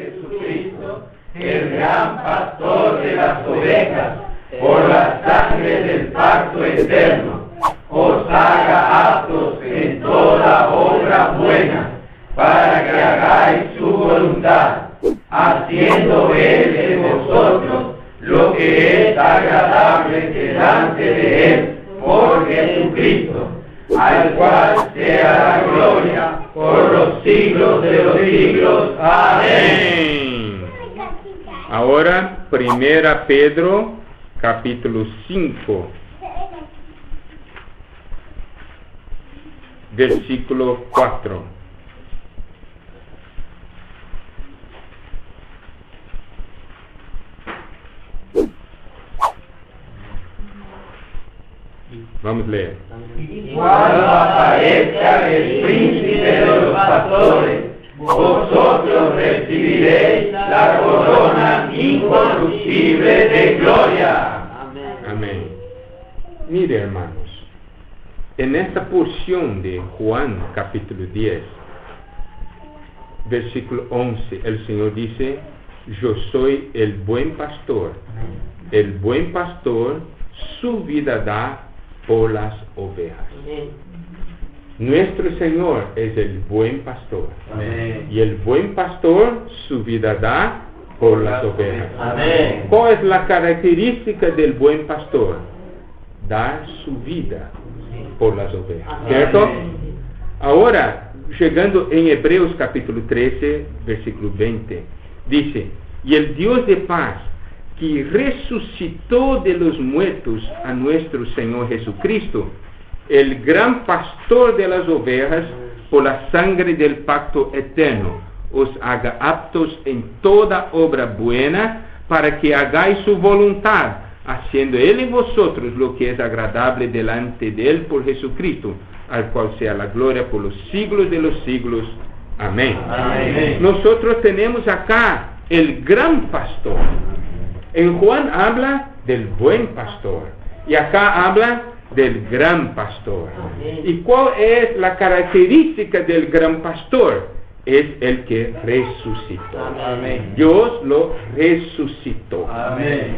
Jesucristo, el gran pastor de las ovejas, por la sangre del pacto eterno, os haga aptos en toda obra buena, para que hagáis su voluntad, haciendo Él de vosotros lo que es agradable delante de Él, por Jesucristo, al cual sea la gloria por los siglos de los siglos. Amén. Ahora, 1 Pedro, capítulo 5, versículo 4. Vamos a leer. Cuando aparezca el príncipe de los pastores, vosotros recibiréis la corona incorruptible de gloria. Amén. Mire, hermanos, en esta porción de Juan capítulo 10, versículo 11, el Señor dice: yo soy el buen pastor. El buen pastor su vida da por las ovejas. Nuestro Señor es el buen pastor. Amén. Y el buen pastor su vida da por las ovejas. Amén. ¿Cuál es la característica del buen pastor? Dar su vida por las ovejas, ¿cierto? Amén. Ahora, llegando en Hebreos capítulo 13, versículo 20, dice: y el Dios de paz, que resucitó de los muertos a nuestro Señor Jesucristo, el gran pastor de las ovejas, por la sangre del pacto eterno, os haga aptos en toda obra buena, para que hagáis su voluntad, haciendo Él en vosotros lo que es agradable delante de Él por Jesucristo, al cual sea la gloria por los siglos de los siglos. Amén. Amén. Nosotros tenemos acá el gran pastor. En Juan habla del buen pastor y acá habla del gran pastor. ¿Y cuál es la característica del gran pastor? Es el que resucitó. Amén. Dios lo resucitó. Amén.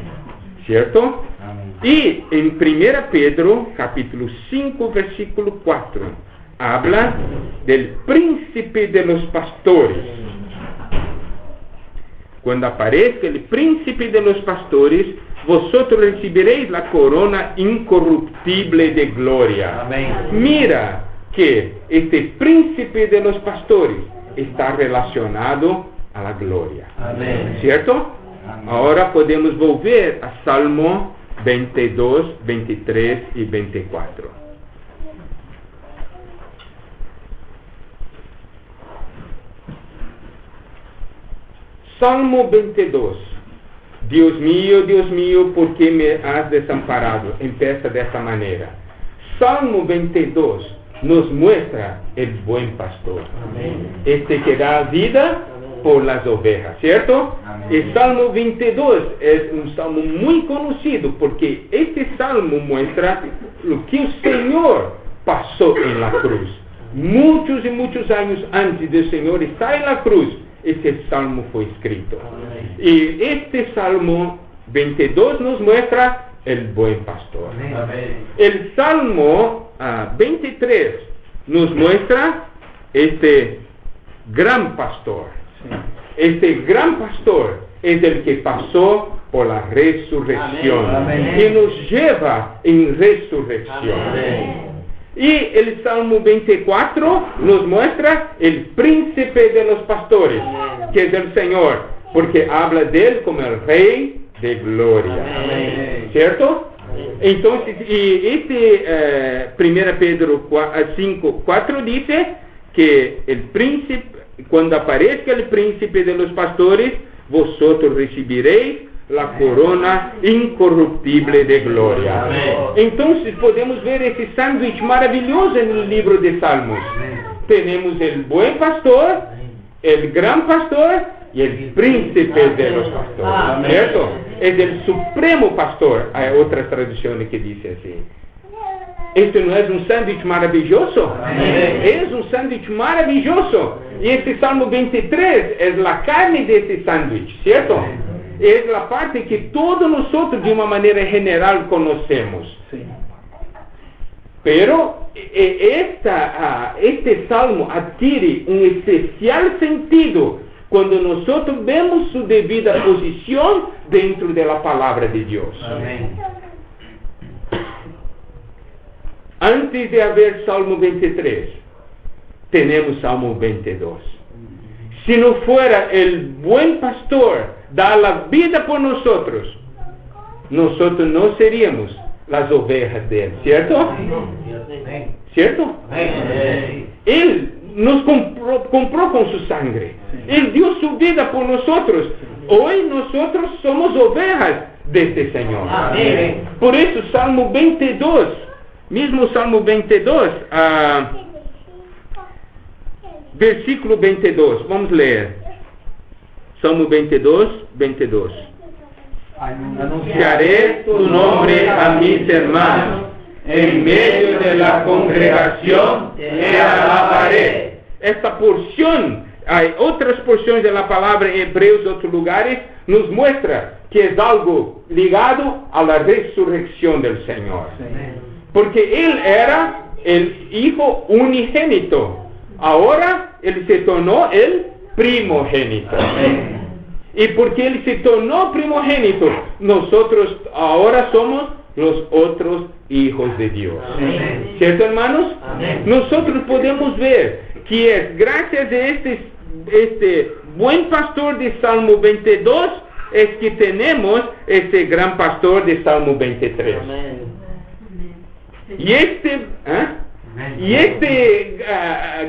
¿Cierto? Amén. Y en 1 Pedro, capítulo 5, versículo 4, habla del príncipe de los pastores. Cuando aparezca el príncipe de los pastores, vosotros recibiréis la corona incorruptible de gloria. Amén. Mira que este príncipe de los pastores está relacionado a la gloria. Amén. ¿Cierto? Amén. Ahora podemos volver a Salmo 22, 23 y 24. Salmo 22. Dios mío, ¿por qué me has desamparado? Empieza de esta manera. Salmo 22 nos muestra el buen pastor. Amén. Este que da vida por las ovejas, ¿cierto? Amén. El Salmo 22 es un salmo muy conocido porque este salmo muestra lo que el Señor pasó en la cruz. Muchos y muchos años antes del Señor estar en la cruz, este salmo fue escrito. Amén. Y este Salmo 22 nos muestra el buen pastor. Amén. El Salmo 23 nos muestra este gran pastor. Este gran pastor es el que pasó por la resurrección. Amén. Y nos lleva en resurrección. Amén. Y el Salmo 24 nos muestra el príncipe de los pastores, que es el Señor, porque habla de él como el Rey de gloria. Amén. ¿Cierto? Entonces, y este 1 Pedro 5, 4 dice que el príncipe, cuando aparezca el príncipe de los pastores, vosotros recibiréis la corona incorruptible de gloria. Amén. Entonces podemos ver ese sándwich maravilloso en el libro de Salmos. Tenemos el buen pastor, el gran pastor y el príncipe de los pastores. Amén. ¿Cierto? Es el supremo pastor. Hay otras traducciones que dicen así. ¿Este no es un sándwich maravilloso? Amén. Es un sándwich maravilloso. Y este Salmo 23 es la carne de este sándwich, ¿cierto? Es la parte que todos nosotros de una manera general conocemos. Pero este salmo adquiere un especial sentido cuando nosotros vemos su debida posición dentro de la palabra de Dios. Amén. Antes de haber Salmo 23, tenemos Salmo 22. Si no fuera el buen pastor dar la vida por nosotros, nosotros no seríamos las ovejas de Él, ¿cierto? ¿Cierto? Él nos compró con su sangre. Él dio su vida por nosotros. Hoy nosotros somos ovejas de este Señor. Amén. Por eso Salmo 22, mismo Salmo 22, versículo 22, vamos a leer. Salmo 22, 22. Anunciaré tu nombre a mis hermanos, en medio de la congregación te alabaré. Esta porción, hay otras porciones de la palabra en Hebreos de otros lugares, nos muestra que es algo ligado a la resurrección del Señor. Porque Él era el Hijo unigénito. Ahora Él se tornó el primogénito. Y porque Él se tornó primogénito, nosotros ahora somos los otros hijos de Dios. Amén. ¿Cierto, hermanos? Amén. Nosotros podemos ver que es gracias a este buen pastor de Salmo 22 es que tenemos este gran pastor de Salmo 23. Y este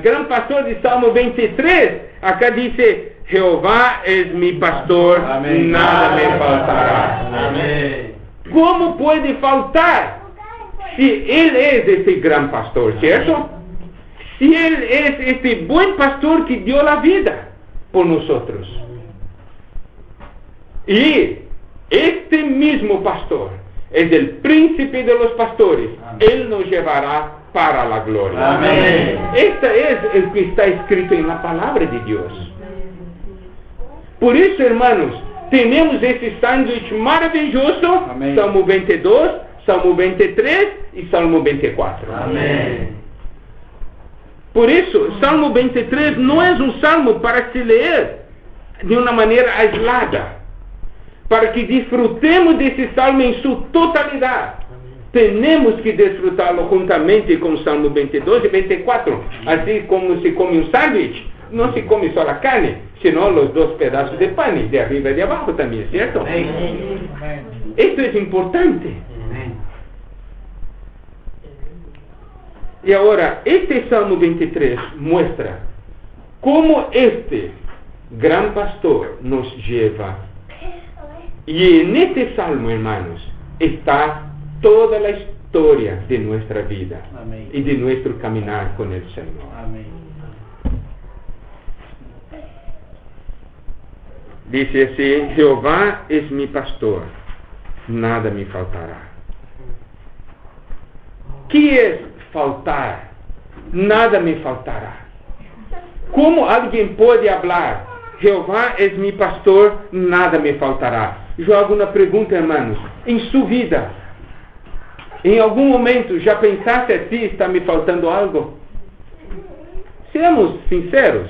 gran pastor de Salmo 23, acá dice, Jehová es mi pastor, Amén. nada me faltará. Amén. ¿Cómo puede faltar si Él es este gran pastor, cierto? Si Él es este buen pastor que dio la vida por nosotros. Y este mismo pastor es el príncipe de los pastores. Él nos llevará para la gloria. Amén. Este es el que está escrito en la palabra de Dios. Por eso, hermanos, tenemos este sándwich maravilloso, Amén. Salmo 22, Salmo 23 y Salmo 24. Amén. Por eso, Salmo 23 no es un salmo para se leer de una manera aislada. Para que disfrutemos de ese salmo en su totalidad, tenemos que disfrutarlo juntamente con Salmo 22 y 24. Así como se come un sándwich, no se come solo la carne, sino los dos pedazos de pan, de arriba y de abajo también, ¿cierto? Amén. Esto es importante. Amén. Y ahora, este Salmo 23 muestra cómo este gran pastor nos lleva. Y en este salmo, hermanos, está toda la historia de nuestra vida. Amén. Y de nuestro caminar con el Señor. Amén. Dice así, Jehová es mi pastor, nada me faltará. ¿Qué es faltar? Nada me faltará. ¿Cómo alguien puede hablar? Jehová es mi pastor, nada me faltará. Yo hago una pregunta, hermanos. En su vida, en algún momento, ¿ya pensaste así, está me faltando algo? Seamos sinceros.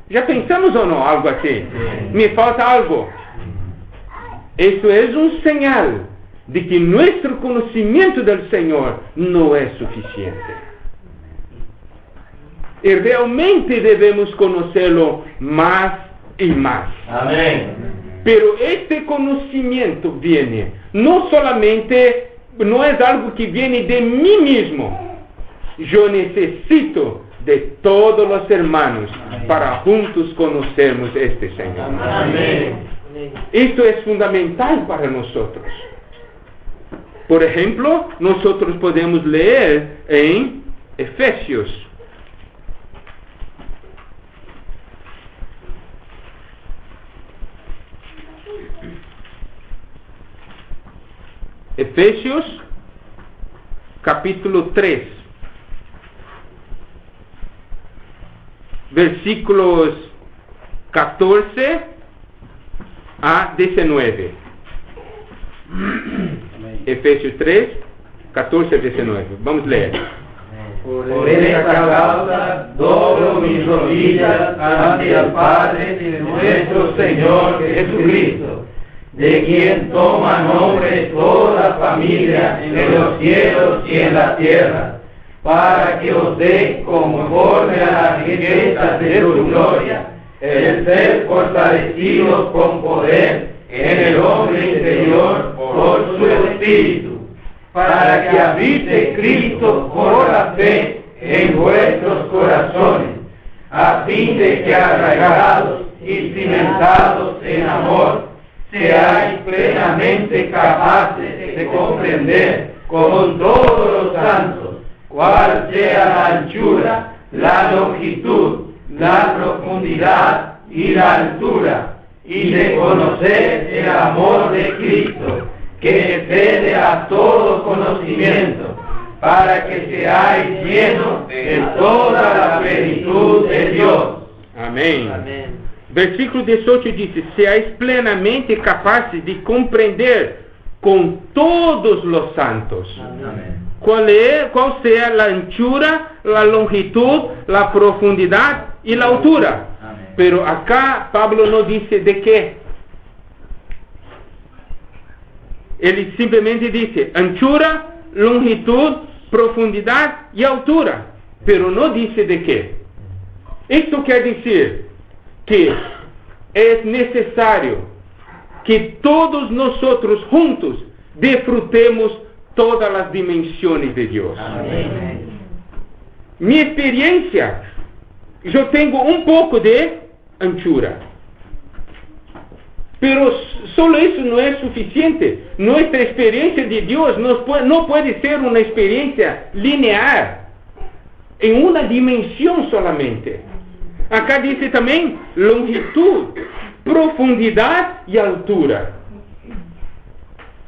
¿Ya pensamos o no algo así? Me falta algo. Eso es un señal de que nuestro conocimiento del Señor no es suficiente. Y realmente debemos conocerlo más y más. Amén. Pero este conocimiento viene, no solamente, no es algo que viene de mí mismo. Yo necesito de todos los hermanos para juntos conocernos este Señor. Amén. Esto es fundamental para nosotros. Por ejemplo, nosotros podemos leer en Efesios. Efesios capítulo 3, versículos 14 a 19. Efesios 3, 14 a 19. Vamos a leer. Por esta causa doblo mis rodillas ante el Padre de nuestro Señor Jesucristo, de quien toma nombre toda familia en los cielos y en la tierra, para que os dé conforme a las riquezas de su gloria, el ser fortalecidos con poder en el hombre interior por su Espíritu, para que habite Cristo por la fe en vuestros corazones, a fin de que arraigados y cimentados en amor, seáis plenamente capaces de comprender con todos los santos cuál sea la anchura, la longitud, la profundidad y la altura, y de conocer el amor de Cristo, que excede a todo conocimiento, para que seáis llenos de toda la plenitud de Dios. Amém. Versículo 18 dice: seáis plenamente capaces de comprender con todos los santos. Amén. Cuál sea la anchura, la longitud, la profundidad y la altura. Amén. Pero acá Pablo no dice de qué. Él simplemente dice anchura, longitud, profundidad y altura. Pero no dice de qué. Esto quiere decir que es necesario que todos nosotros juntos disfrutemos todas las dimensiones de Dios. Amén. Mi experiencia, yo tengo un poco de anchura, pero solo eso no es suficiente. Nuestra experiencia de Dios no puede ser una experiencia lineal, en una dimensión solamente. Acá dice también longitud, profundidad y altura.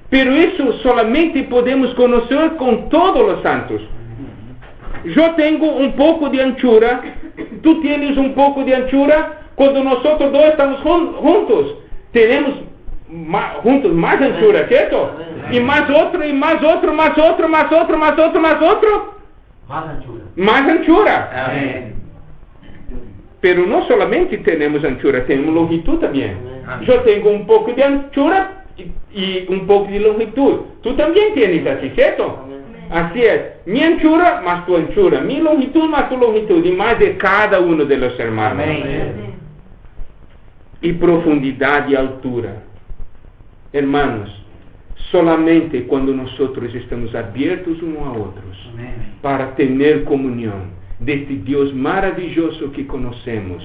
Pero eso solamente podemos conocer con todos los santos. Yo tengo un poco de anchura, tú tienes un poco de anchura. Cuando nosotros dos estamos juntos, tenemos juntos más anchura, ¿cierto? Y más otro, y más otro, más otro, más otro, más otro, más otro. Más anchura. Más anchura. Amén. Pero no solamente tenemos anchura, tenemos longitud también. Amén. Yo tengo un poco de anchura y un poco de longitud. Tú también tienes así, ¿cierto? Así es. Mi anchura más tu anchura, mi longitud más tu longitud, y más de cada uno de los hermanos. Amén. Y profundidad y altura. Hermanos, solamente cuando nosotros estamos abiertos unos a otros Amén. para tener comunión de este Dios maravilloso que conocemos,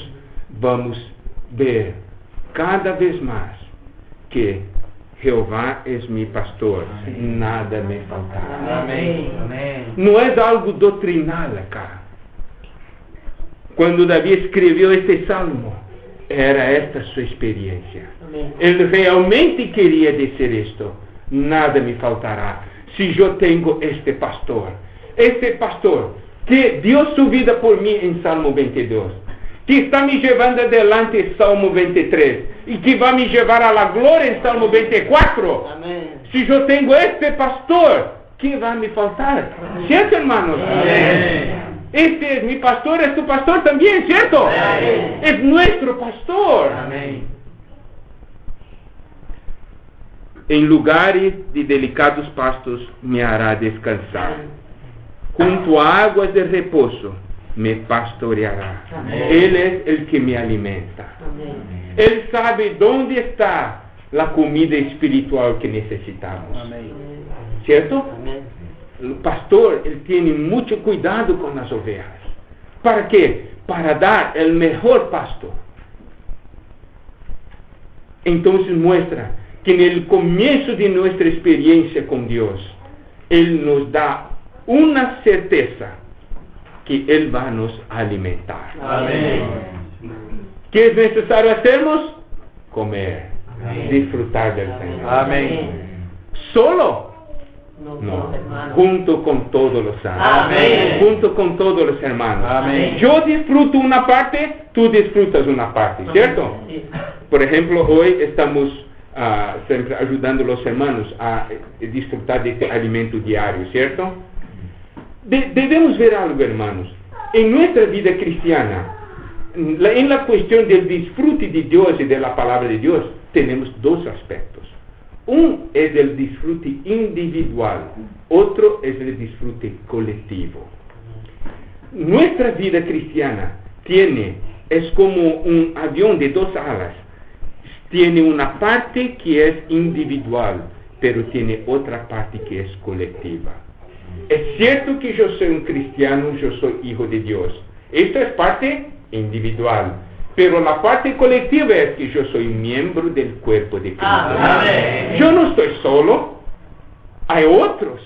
vamos a ver cada vez más que Jehová es mi pastor, nada me faltará. Amén. Amén. No es algo doctrinal acá. Cuando David escribió este salmo, era esta su experiencia. Él realmente quería decir esto: nada me faltará si yo tengo este pastor que dio su vida por mí en Salmo 22, que está me llevando adelante en Salmo 23 y que va a me llevar a la gloria en Salmo 24. Amén. Si yo tengo este pastor, ¿qué va a me faltar? ¿Cierto, hermanos? Amén. Este es mi pastor, es tu pastor también, ¿cierto? Amén. Es nuestro pastor. Amén. En lugares de delicados pastos me hará descansar. Junto a aguas de reposo me pastoreará. Amén. Él es el que me alimenta. Amén. Él sabe dónde está la comida espiritual que necesitamos. Amén. ¿Cierto? Amén. El pastor, él tiene mucho cuidado con las ovejas. ¿Para qué? Para dar el mejor pasto. Entonces muestra que en el comienzo de nuestra experiencia con Dios, Él nos da una certeza que Él va a nos alimentar. Amén. ¿Qué es necesario hacernos? Comer, Amén. disfrutar del Señor. Amén. Solo No, junto con todos los santos. Amén. Junto con todos los hermanos. Amén. Yo disfruto una parte, tú disfrutas una parte, ¿cierto? Por ejemplo, hoy estamos siempre ayudando a los hermanos a disfrutar de este alimento diario, ¿cierto? Debemos ver algo, hermanos. En nuestra vida cristiana, en la cuestión del disfrute de Dios y de la palabra de Dios, tenemos dos aspectos. Uno es el disfrute individual, otro es el disfrute colectivo. Nuestra vida cristiana es como un avión de dos alas. Tiene una parte que es individual, pero tiene otra parte que es colectiva. Es cierto que yo soy un cristiano, yo soy hijo de Dios. Esta es parte individual. Pero la parte colectiva es que yo soy miembro del cuerpo de Cristo. Amén. Yo no estoy solo, hay otros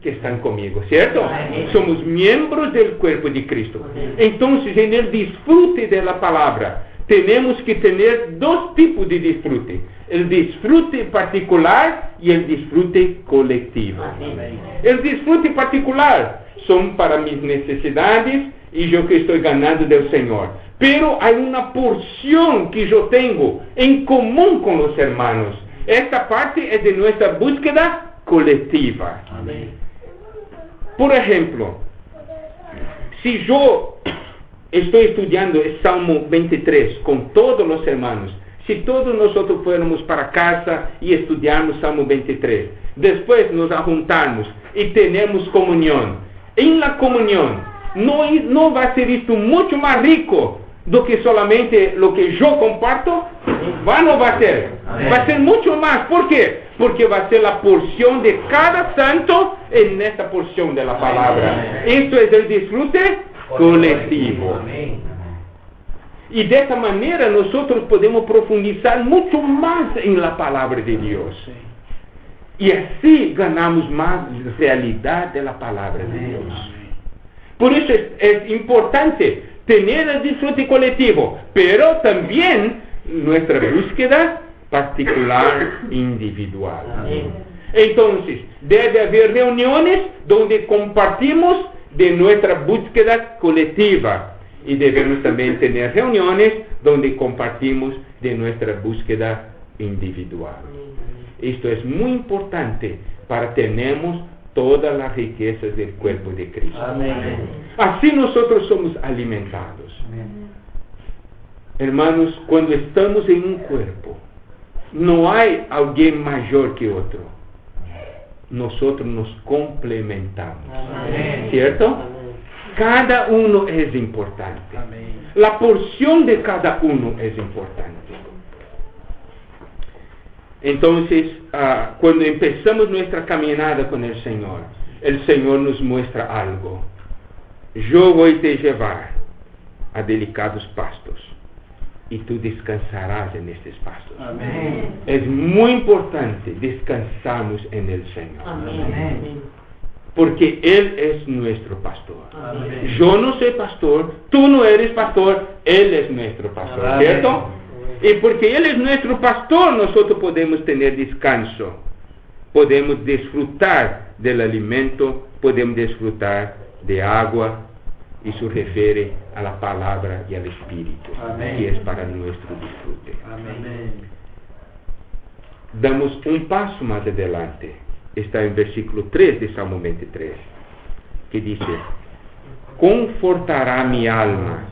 que están conmigo, ¿cierto? Amén. Somos miembros del cuerpo de Cristo. Entonces, en el disfrute de la palabra, tenemos que tener dos tipos de disfrute. El disfrute particular y el disfrute colectivo. Amén. El disfrute particular son para mis necesidades y yo que estoy ganando del Señor. Pero hay una porción que yo tengo en común con los hermanos. Esta parte es de nuestra búsqueda colectiva. Amén. Por ejemplo, si yo estoy estudiando el Salmo 23 con todos los hermanos, si todos nosotros fuéramos para casa y estudiarmos Salmo 23, después nos juntamos y tenemos comunión. En la comunión no va a ser esto mucho más rico do que solamente lo que yo comparto, no va a ser. Va a ser mucho más. ¿Por qué? Porque va a ser la porción de cada santo en esta porción de la palabra. Esto es el disfrute colectivo. Y de esta manera nosotros podemos profundizar mucho más en la palabra de Dios. Y así ganamos más realidad de la palabra de Dios. Por eso es importante tener el disfrute colectivo, pero también nuestra búsqueda particular individual. Entonces, debe haber reuniones donde compartimos de nuestra búsqueda colectiva y debemos también tener reuniones donde compartimos de nuestra búsqueda individual. Esto es muy importante para tener todas las riquezas del cuerpo de Cristo. Amén. Así nosotros somos alimentados. Amén. Hermanos, cuando estamos en un cuerpo, no hay alguien mayor que otro. Nosotros nos complementamos. Amén. ¿Cierto? Amén. Cada uno es importante. Amén. La porción de cada uno es importante. Entonces, cuando empezamos nuestra caminada con el Señor nos muestra algo. Yo voy a te llevar a delicados pastos y tú descansarás en estos pastos. Amén. Es muy importante descansarnos en el Señor. Amén. Porque Él es nuestro pastor. Amén. Yo no soy pastor, tú no eres pastor, Él es nuestro pastor, Amén. ¿cierto? Y porque Él es nuestro pastor, nosotros podemos tener descanso. Podemos disfrutar del alimento, podemos disfrutar de agua. Eso refiere a la palabra y al Espíritu, Amén. que es para nuestro disfrute. Amén. Damos un paso más adelante. Está en versículo 3 de Salmo 23, que dice: confortará mi alma,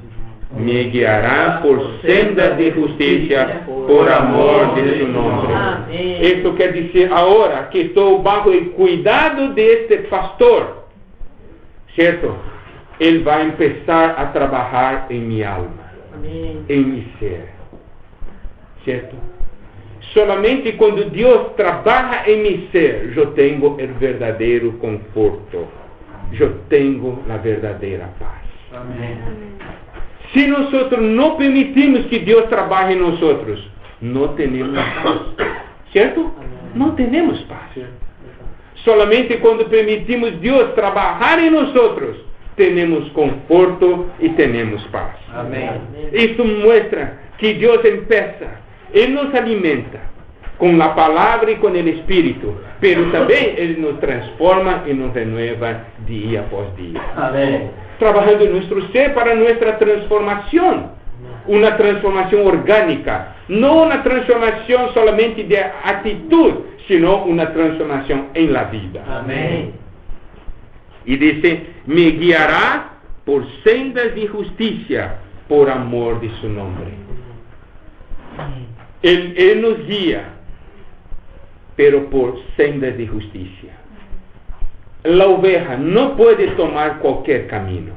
me guiará por sendas de justicia, por amor de su nombre. Amén. Esto quer decir ahora que estoy bajo el cuidado de este pastor, ¿cierto? Él va a empezar a trabajar en mi alma, en mi ser, ¿cierto? Solamente cuando Dios trabaja en mi ser, yo tengo el verdadero conforto, yo tengo la verdadera paz. Amén. Si nosotros no permitimos que Dios trabaje en nosotros, no tenemos paz, ¿cierto? No tenemos paz. Solamente cuando permitimos Dios trabajar en nosotros, tenemos conforto y tenemos paz. Amén. Esto muestra que Dios empieza, Él nos alimenta, con la palabra y con el Espíritu, pero también Él nos transforma y nos renueva día por día. Amén. Trabajando en nuestro ser para nuestra transformación, una transformación orgánica, no una transformación solamente de actitud, sino una transformación en la vida. Amén. Y dice, me guiará por sendas de justicia, por amor de su nombre. Él nos guía, pero por sendas de justicia. La oveja no puede tomar cualquier camino.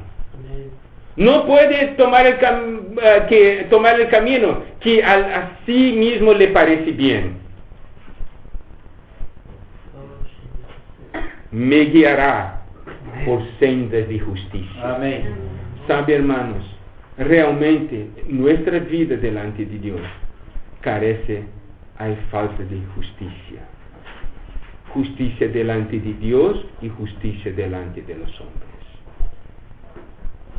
No puede tomar el camino que a sí mismo le parece bien. Me guiará por sendas de justicia. Amén. Sabe, hermanos, realmente nuestra vida delante de Dios carece, hay falta de justicia. Justicia delante de Dios y justicia delante de los hombres.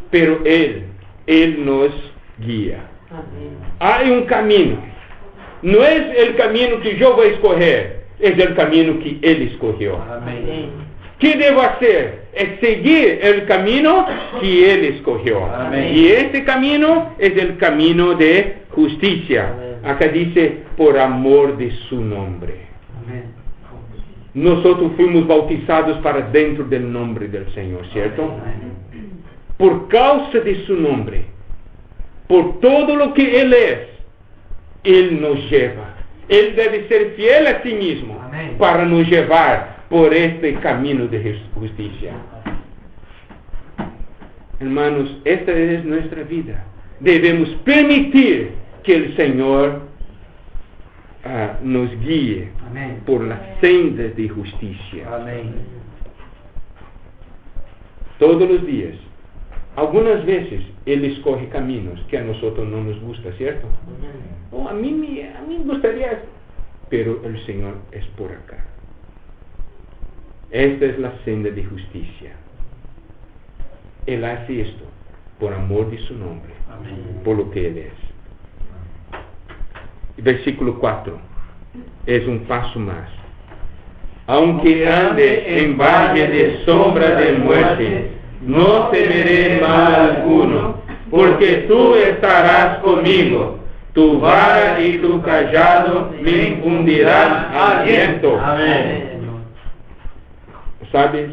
Pero Él nos guía. Hay un camino. No es el camino que yo voy a escoger, es el camino que Él escogió. Amén. ¿Qué debo hacer? Es seguir el camino que Él escogió. Amén. Y este camino es el camino de justicia. Amén. Acá dice, por amor de su nombre. Amén. Nosotros fuimos bautizados para dentro del nombre del Señor, ¿cierto? Amén. Por causa de su nombre, por todo lo que Él es, Él nos lleva. Él debe ser fiel a sí mismo. Amén. Para nos llevar por este camino de justicia. Hermanos, esta es nuestra vida. Debemos permitir que el Señor nos guíe. Amén. Por las sendas de justicia. Amén. Todos los días. Algunas veces Él escoge caminos que a nosotros no nos gusta, ¿cierto? Oh, a mí me gustaría, pero el Señor es por acá. Esta es la senda de justicia. Él hace esto por amor de su nombre, Amén. por lo que Él es. Versículo 4 es un paso más. Aunque ande en valle de sombra de muerte, no temeré mal alguno, porque tú estarás conmigo. Tu vara y tu callado me infundirán aliento. Amén. ¿Sabes?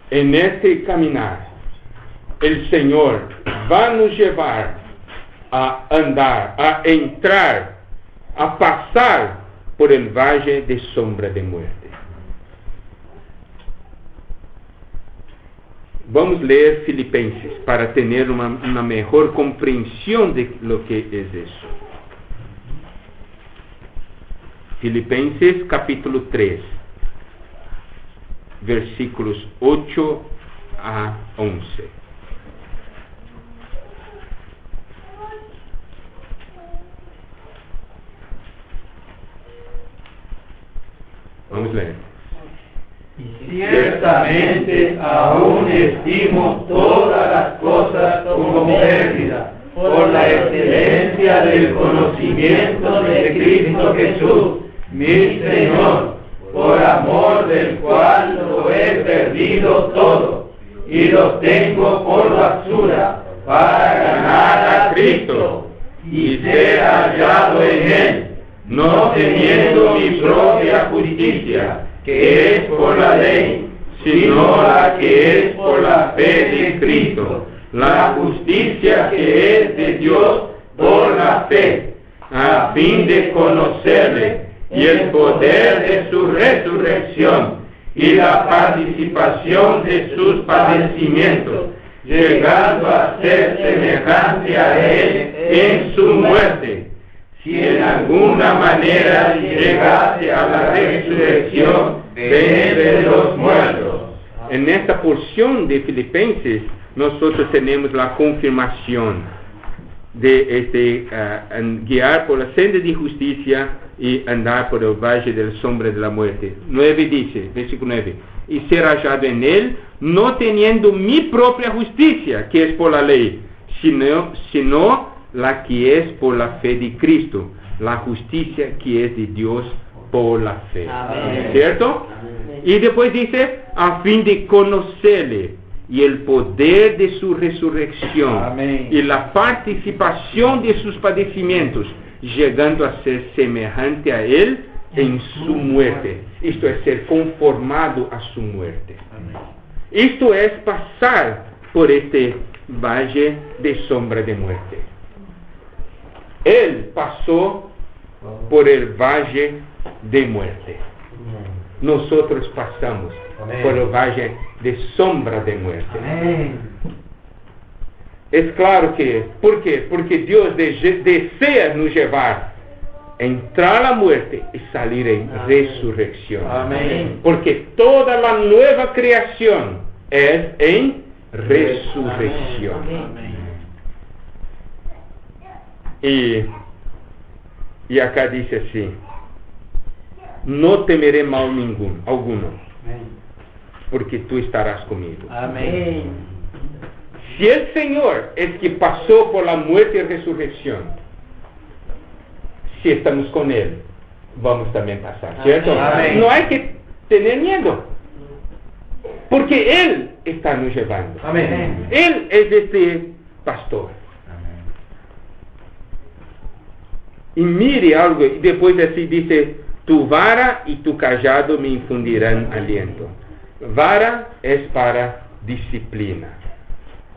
En este caminar, el Señor va a nos llevar a andar, a entrar, a pasar por el valle de sombra de muerte. Vamos a leer Filipenses para tener una mejor comprensión de lo que es eso. Filipenses capítulo 3, versículos 8 a 11. Vamos a leer. Ciertamente aún estimo todas las cosas como pérdida por la excelencia del conocimiento de Cristo Jesús, mi Señor, por amor del cual lo he perdido todo y lo tengo por basura para ganar a Cristo y ser hallado en Él, no teniendo mi propia justicia, que es por la ley, sino la que es por la fe de Cristo, la justicia que es de Dios por la fe, a fin de conocerle y el poder de su resurrección y la participación de sus padecimientos, llegando a ser semejante a Él en su muerte, si en alguna manera llegase a la resurrección de entre los muertos. En esta porción de Filipenses, nosotros tenemos la confirmación de guiar por la senda de justicia y andar por el valle de la sombra de la muerte. 9 dice, versículo 9, y ser hallado en Él, no teniendo mi propia justicia, que es por la ley, sino la que es por la fe de Cristo, la justicia que es de Dios por la fe. Amén. ¿Cierto? Amén. Y después dice, a fin de conocerle y el poder de su resurrección Amén. y la participación de sus padecimientos, llegando a ser semejante a él en su muerte. Esto es ser conformado a su muerte. Esto es pasar por este valle de sombra de muerte. Él pasó por el valle de muerte. Nosotros pasamos Amén. por el valle de sombra de muerte. Amén. Es claro que, ¿por qué? Porque Dios desea nos llevar a entrar a la muerte y salir en resurrección. Amén. Porque toda la nueva creación es en resurrección. Y acá dice así, no temeré mal alguno, porque tú estarás conmigo. Amén. Si el Señor es que pasó por la muerte y resurrección, si estamos con Él, vamos también a pasar, ¿cierto? Amén. No hay que tener miedo, porque Él está nos llevando. Amén. Él es este pastor. Y mire algo, y después así dice, tu vara y tu cajado me infundirán aliento. Vara es para disciplina.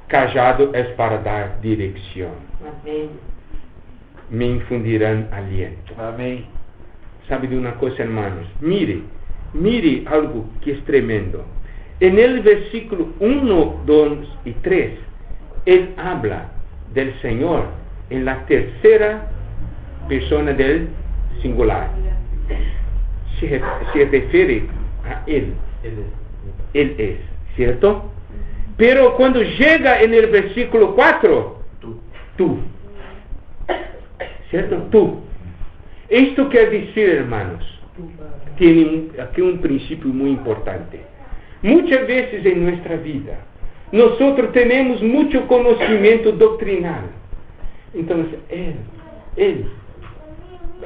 Cajado es para dar dirección. Amén. Me infundirán aliento. Amén. ¿Sabe de una cosa, hermanos? Mire algo que es tremendo. En el versículo 1, 2 y 3, él habla del Señor en la tercera persona del singular. Se refiere a Él. Él es, ¿cierto? Pero cuando llega en el versículo 4, tú. ¿Cierto? Tú. Esto quiere decir, hermanos, tiene aquí un principio muy importante. Muchas veces en nuestra vida, nosotros tenemos mucho conocimiento doctrinal. Entonces, Él.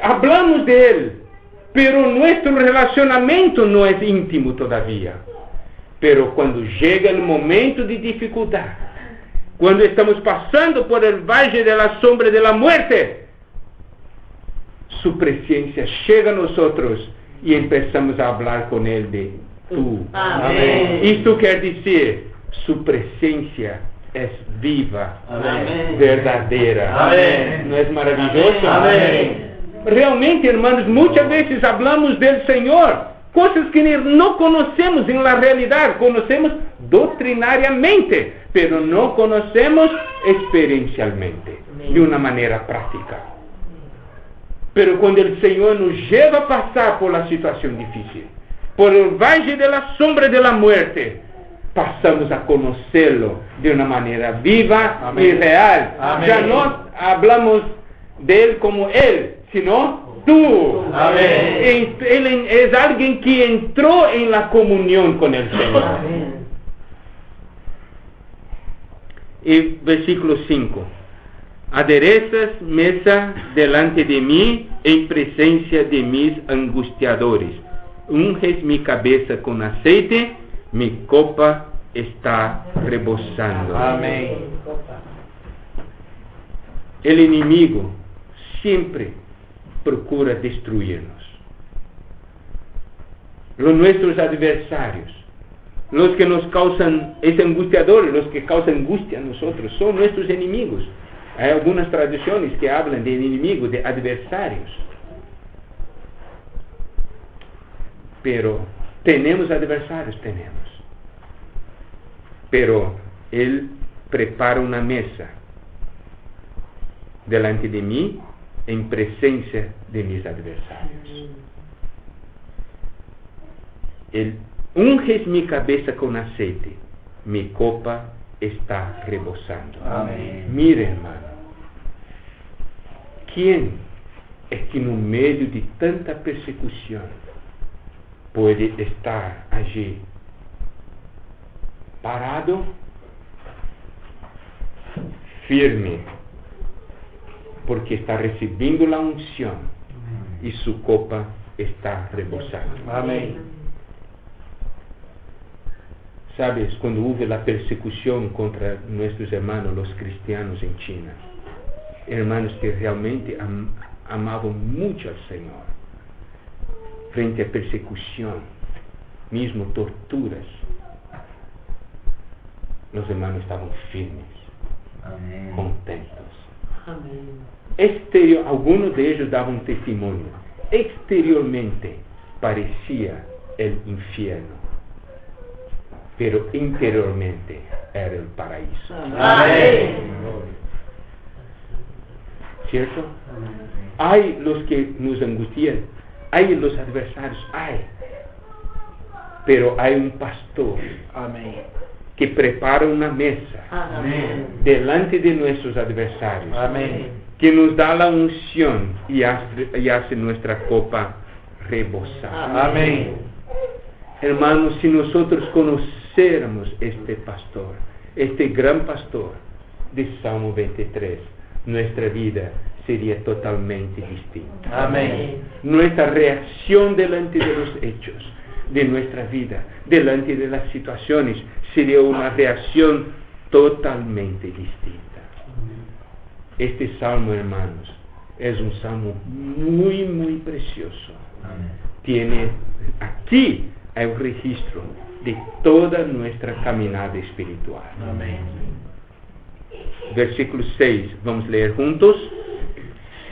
Hablamos de Él, pero nuestro relacionamiento no es íntimo todavía. Pero cuando llega el momento de dificultad, cuando estamos pasando por el valle de la sombra de la muerte, su presencia llega a nosotros y empezamos a hablar con Él de tú. Amén. Esto quiere decir, su presencia es viva, Amén. verdadera. Amén. ¿No es maravilloso? Amén. Realmente, hermanos, muchas veces hablamos del Señor, cosas que no conocemos en la realidad, conocemos doctrinariamente, pero no conocemos experiencialmente, de una manera práctica. Pero cuando el Señor nos lleva a pasar por la situación difícil, por el valle de la sombra de la muerte, pasamos a conocerlo de una manera viva Amén. y real. Amén. Ya no hablamos de Él como Él, sino tú. Amén. Él es alguien que entró en la comunión con el Señor. Y versículo 5. Aderezas mesa delante de mí en presencia de mis angustiadores. Unges mi cabeza con aceite, mi copa está rebosando. Amén. El enemigo siempre procura destruirnos. Nuestros adversarios, los que nos causan, es angustiador, los que causan angustia a nosotros, son nuestros enemigos. Hay algunas tradiciones que hablan de enemigos, de adversarios. Pero tenemos adversarios, tenemos. Pero Él prepara una mesa delante de mí en presencia de mis adversarios. Él unges mi cabeza con aceite, mi copa está rebosando. Amén. Mire, hermano, ¿quién es que no medio de tanta persecución puede estar allí parado, firme, porque está recibiendo la unción y su copa está rebosando. Amém. Sabes, quando houve a persecução contra nossos irmãos, os cristianos em China, irmãos que realmente amavam muito ao Senhor, frente à persecução, mesmo torturas, os irmãos estavam firmes, Amém. contentos. Amém. Alguns deles davam testemunho. Exteriormente parecia o inferno, pero interiormente era o paraíso. Amém. ¿Cierto? Hay los que nos angustian, hay los adversarios, hay. Pero hay un pastor Amém. que prepara una mesa Amém. delante de nuestros adversarios, Amém. que nos da la unción y hace nuestra copa rebosar. Amém. Hermanos, si nosotros conociéramos este pastor, este gran pastor de Salmo 23, nuestra vida sería totalmente distinta. Amém. Nuestra reacción delante de los hechos de nuestra vida, delante de las situaciones, sería una reacción totalmente distinta. Este salmo, hermanos, es un salmo muy, muy precioso. Tiene aquí hay un registro de toda nuestra caminada espiritual. Amém. Versículo 6, vamos a leer juntos.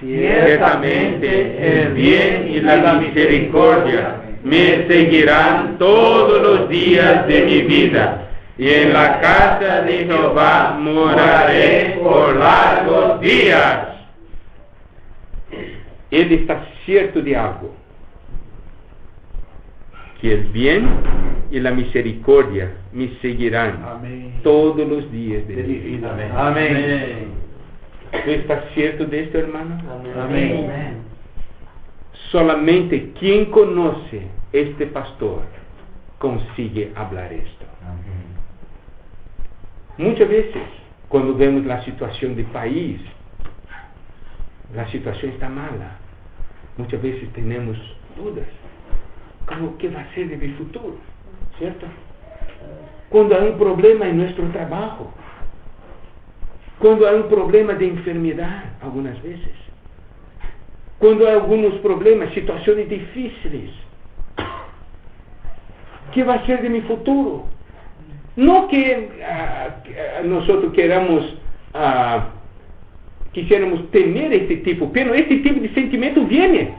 Ciertamente el bien y la misericordia me seguirán todos los días de mi vida, y en la casa de Jehová moraré por largos días. Él está cierto de algo, que el bien y la misericordia me seguirán Amém. todos los días de mi vida. Amém. ¿Tú estás cierto de esto, hermano? Amém. Solamente quien conoce este pastor consigue hablar esto. Muchas veces, cuando vemos la situación del país, la situación está mala. Muchas veces tenemos dudas. ¿Qué va a ser de mi futuro? ¿Cierto? Cuando hay un problema en nuestro trabajo, cuando hay un problema de enfermedad, algunas veces, cuando hay algunos problemas, situaciones difíciles, ¿qué va a ser de mi futuro? No que nosotros quisiéramos tener este tipo, pero este tipo de sentimiento viene,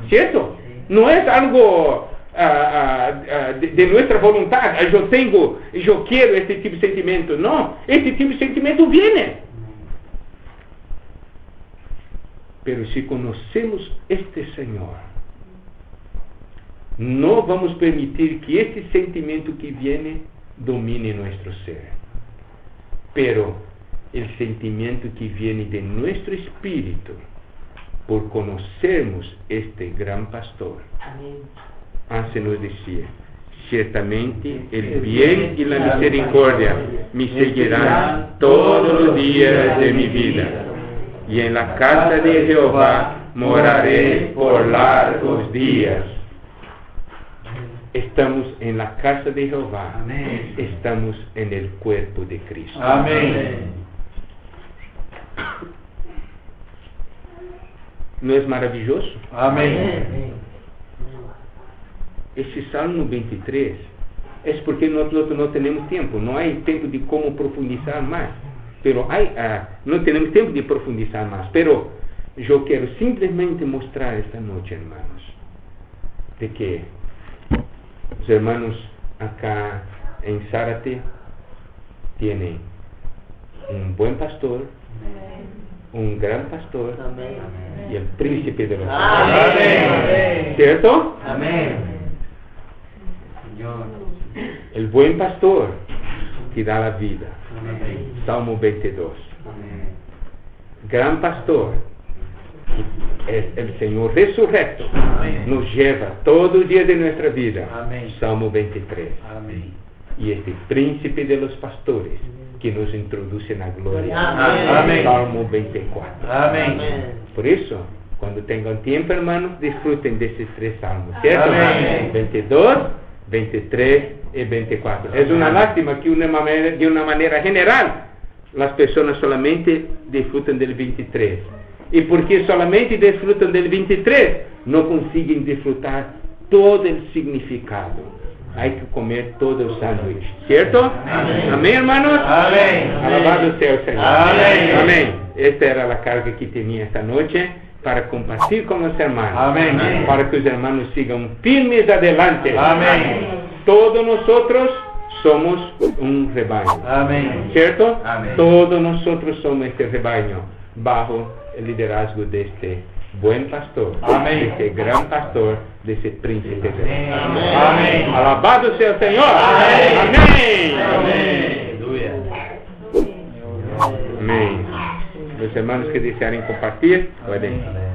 ¿cierto? No es algo de nuestra voluntad. Yo quiero este tipo de sentimiento. No, este tipo de sentimiento viene. Pero si conocemos este Señor, no vamos a permitir que este sentimiento que viene domine nuestro ser. Pero el sentimiento que viene de nuestro espíritu, por conocermos este gran pastor, hace-nos decir: ciertamente el bien y la misericordia me seguirán todos los días de mi vida, y en la casa de Jehová moraré por largos días. Estamos en la casa de Jehová. Amén. Estamos en el cuerpo de Cristo. Amém. ¿No es maravilloso? Amém. Esse Salmo 23 es porque nosotros no tenemos tiempo, no hay tiempo de cómo profundizar más, pero no tenemos tiempo de profundizar más, pero yo quiero simplemente mostrar esta noche, hermanos, de que los hermanos acá en Zárate tienen un buen pastor, un gran pastor y el príncipe de los pastores. Amém. ¿Cierto? Amém. El buen pastor que da la vida. Amém. Salmo 22. Amém. Gran pastor, que es el Señor resurrecto, Amén. nos lleva todo el día de nuestra vida. Amén. Salmo 23. Amém. Y este príncipe de los pastores que nos introduce en la gloria. Amén. Amén. Salmo 24. Amém. Por eso, Cuando tengan tiempo, hermanos, disfruten de esos 3 salmos, ¿cierto? Amén. 22, 23 y 24. Es una lástima que de una manera general las personas solamente disfrutan del 23. Y porque solamente disfrutan del 23, no consiguen disfrutar todo el significado. Hay que comer todo el sándwich, ¿cierto? Amén. Amén, hermanos. Amén. Alabado sea el Señor. Amén. Amén. Esta era la carga que tenía esta noche para compartir con los hermanos. Amén. Para que los hermanos sigan firmes adelante. Amén. Todos nosotros somos un rebaño. Amén. ¿Cierto? Amén. Todos nosotros somos este rebaño bajo el liderazgo de este buen pastor, Amén. de este gran pastor, de ese príncipe de Amén. Dios. Amén. Alabado sea el Señor. Amén. Amén. Amén. Aleluya. Amén. Los hermanos que desearen compartir, pueden.